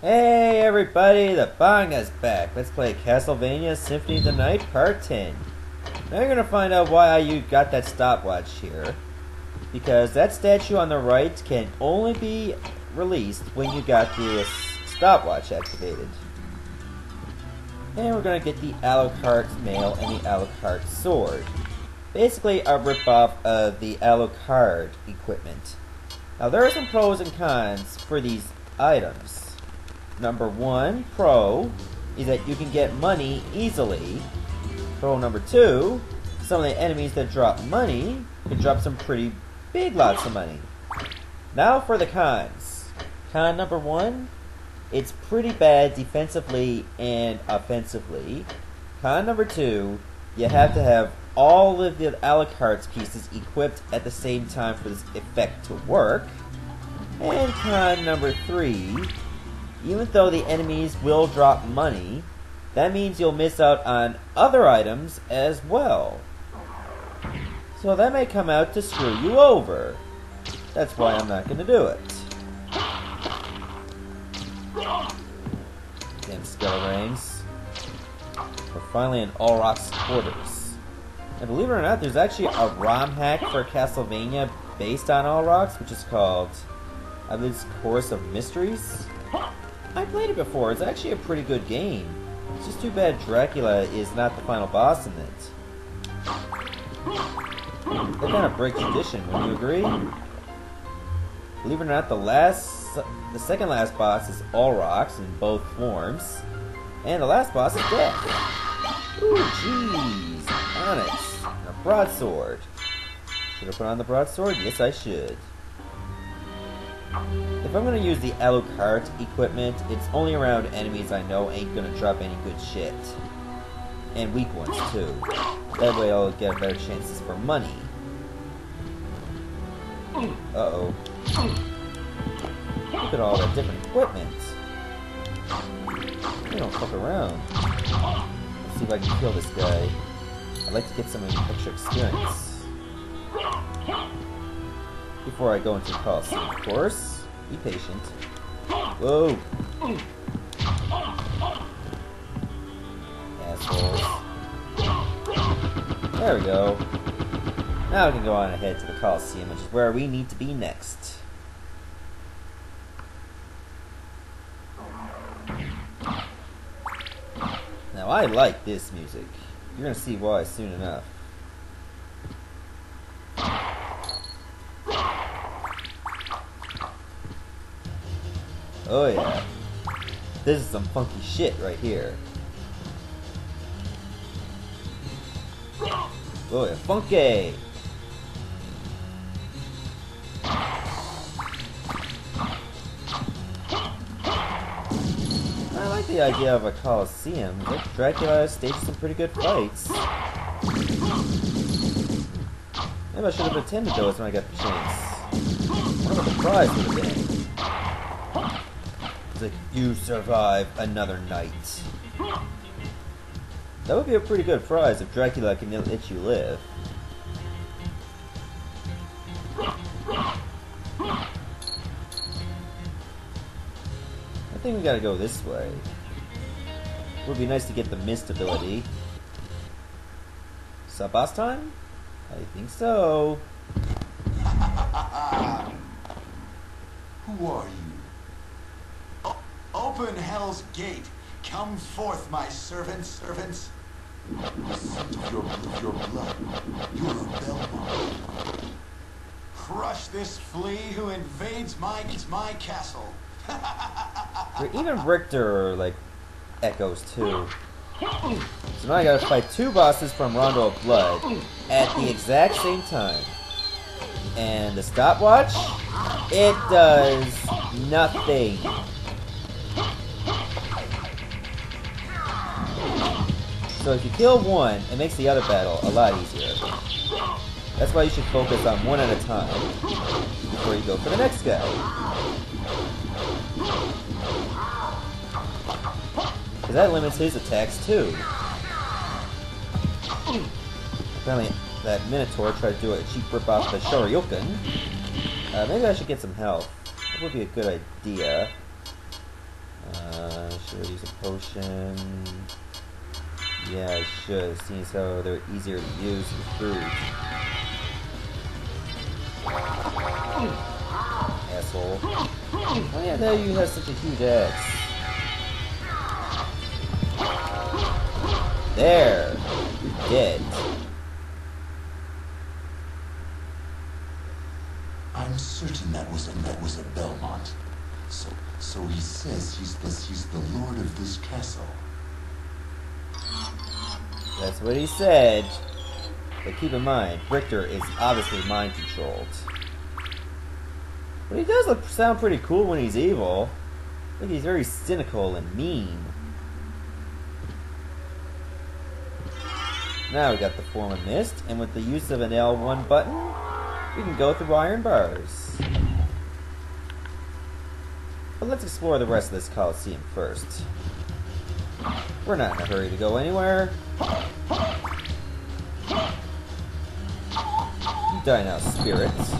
Hey everybody, the Banga's back. Let's play Castlevania Symphony of the Night Part 10. Now you're gonna find out why you got that stopwatch here. Because that statue on the right can only be released when you got the stopwatch activated. And we're gonna get the Alucard mail and the Alucard sword. Basically a ripoff of the Alucard equipment. Now there are some pros and cons for these items. Number one, pro, is that you can get money easily. Pro number two, some of the enemies that drop money can drop some pretty big lots of money. Now for the cons. Con number one, it's pretty bad defensively and offensively. Con number two, you have to have all of the Alucard's pieces equipped at the same time for this effect to work. And con number three, even though the enemies will drop money, that means you'll miss out on other items as well. So that may come out to screw you over. That's why I'm not going to do it. Damn Skelerings. We're finally in Olrock's quarters. And believe it or not, there's actually a ROM hack for Castlevania based on Olrock's, which is called, I believe it's Chorus of Mysteries. I played it before. It's actually a pretty good game. It's just too bad Dracula is not the final boss in it. That kind of breaks tradition, wouldn't you agree? Believe it or not, the second last boss is Olrock's in both forms, and the last boss is Death. Ooh, jeez, Onyx, and a broadsword. Should I put on the broadsword? Yes, I should. If I'm going to use the Alucard equipment, it's only around enemies I know ain't going to drop any good shit. And weak ones, too. That way I'll get better chances for money. Uh-oh. Look at all that different equipment. They don't fuck around. Let's see if I can kill this guy. I'd like to get some extra experience. Before I go into the Coliseum, of course. Be patient. Whoa! Assholes. There we go. Now we can go on ahead to the Coliseum, which is where we need to be next. Now I like this music. You're gonna see why soon enough. Oh yeah. This is some funky shit right here. Oh yeah, funky! I like the idea of a Coliseum. Like Dracula staged some pretty good fights. Maybe I should have attended those when I got the chance. I wonder what the prize would have been. It's like, you survive another night. That would be a pretty good prize if Dracula can let you live. I think we gotta go this way. It would be nice to get the mist ability. Is that boss time? I think so. Who are you? Open Hell's Gate. Come forth, my servants. The scent of your blood. Your Belmont. Crush this flea who invades my castle. Even Richter are like echoes too. So now I gotta fight two bosses from Rondo of Blood at the exact same time. And the stopwatch, it does nothing. So if you kill one, it makes the other battle a lot easier. That's why you should focus on one at a time before you go for the next guy. Because that limits his attacks too. Apparently that Minotaur tried to do a cheap rip-off of the Shoryuken. Maybe I should get some health. That would be a good idea. Should I use a potion? Yeah, I should. Seeing as how they're easier to use than fruit. Asshole. Oh yeah, now you have such a huge axe. There! You're dead. I'm certain that was a Belmont. So he says he's the lord of this castle. That's what he said. But keep in mind, Richter is obviously mind controlled. But he does sound pretty cool when he's evil. I think he's very cynical and mean. Now we got the form of mist, and with the use of an L1 button, we can go through iron bars. But let's explore the rest of this Coliseum first. We're not in a hurry to go anywhere. You die now, spirits.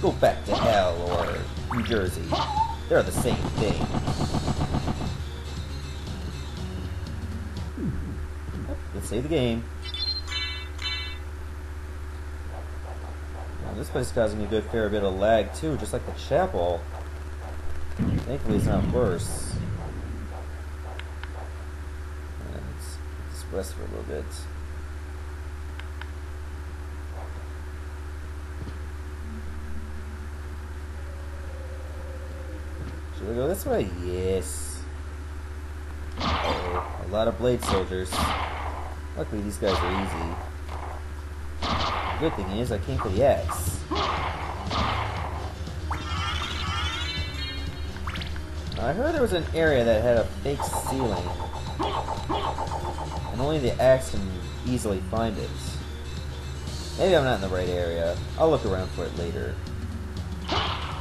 Go back to hell or New Jersey. They're the same thing. Let's save the game. Well, this place is causing a good fair bit of lag too, just like the chapel. Thankfully it's not worse. Let's rest for a little bit. Should we go this way? Yes. Uh-oh, a lot of blade soldiers. Luckily these guys are easy. The good thing is I came for the axe. I heard there was an area that had a fake ceiling. And only the axe can easily find it. Maybe I'm not in the right area. I'll look around for it later.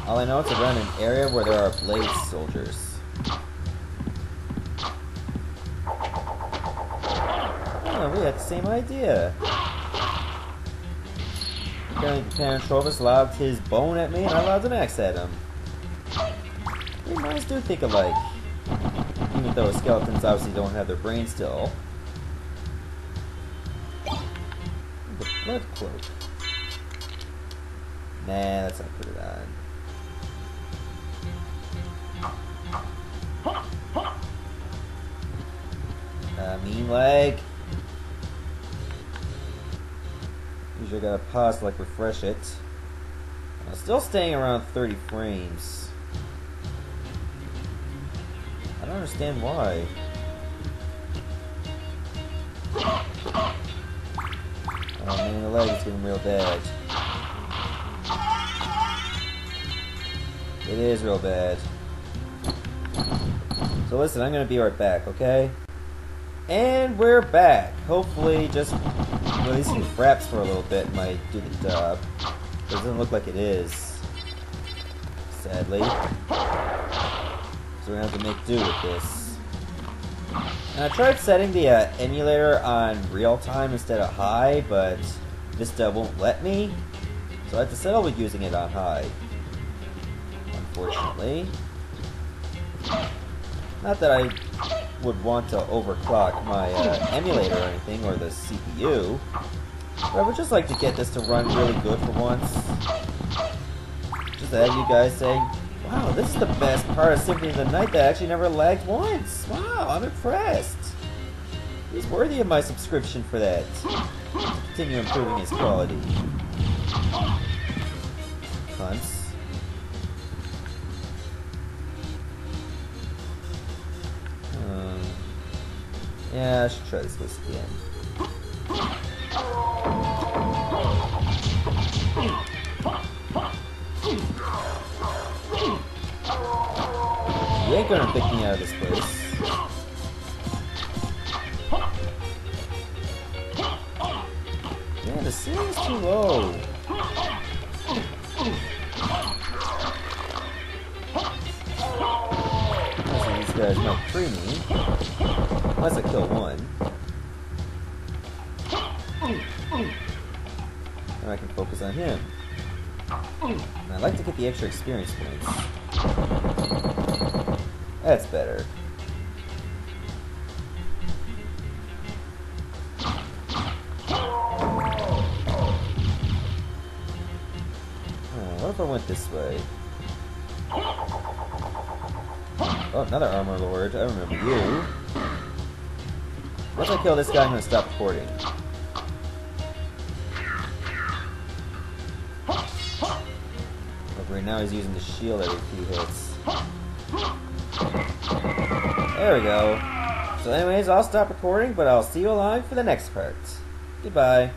All I know is around an area where there are blade soldiers. Oh, we had the same idea. Apparently the Panatrovus lobbed his bone at me and I lobbed an axe at him. We minds do think alike. Even though skeletons obviously don't have their brains still. The blood cloak. Nah, let's not put it on. Mean leg. Usually gotta pause to like refresh it. Still staying around 30 frames. I don't understand why. Oh man, the leg is getting real bad. It is real bad. So listen, I'm gonna be right back, okay? And we're back. Hopefully just releasing fraps for a little bit might do the job. Doesn't look like it is. Sadly. So we're gonna have to make do with this. And I tried setting the emulator on real time instead of high, but Vista won't let me. So I have to settle with using it on high. Unfortunately. Not that I would want to overclock my emulator or anything, or the CPU. But I would just like to get this to run really good for once. Just to have you guys say, wow, this is the best part of Symphony of the Night that actually never lagged once. Wow, I'm impressed. He's worthy of my subscription for that. Continue improving his quality. Cunts. Yeah, I should try this list again. You ain't gonna pick me out of this place. Man, the ceiling's too low. These guys might free me. Unless I kill one. And I can focus on him. And I like to get the extra experience points. That's better. What if I went this way? Oh, another armor lord. I remember you. Once I kill this guy, I'm gonna stop recording. Okay, now he's using the shield every few hits. There we go. So anyways, I'll stop recording, but I'll see you alive for the next part. Goodbye.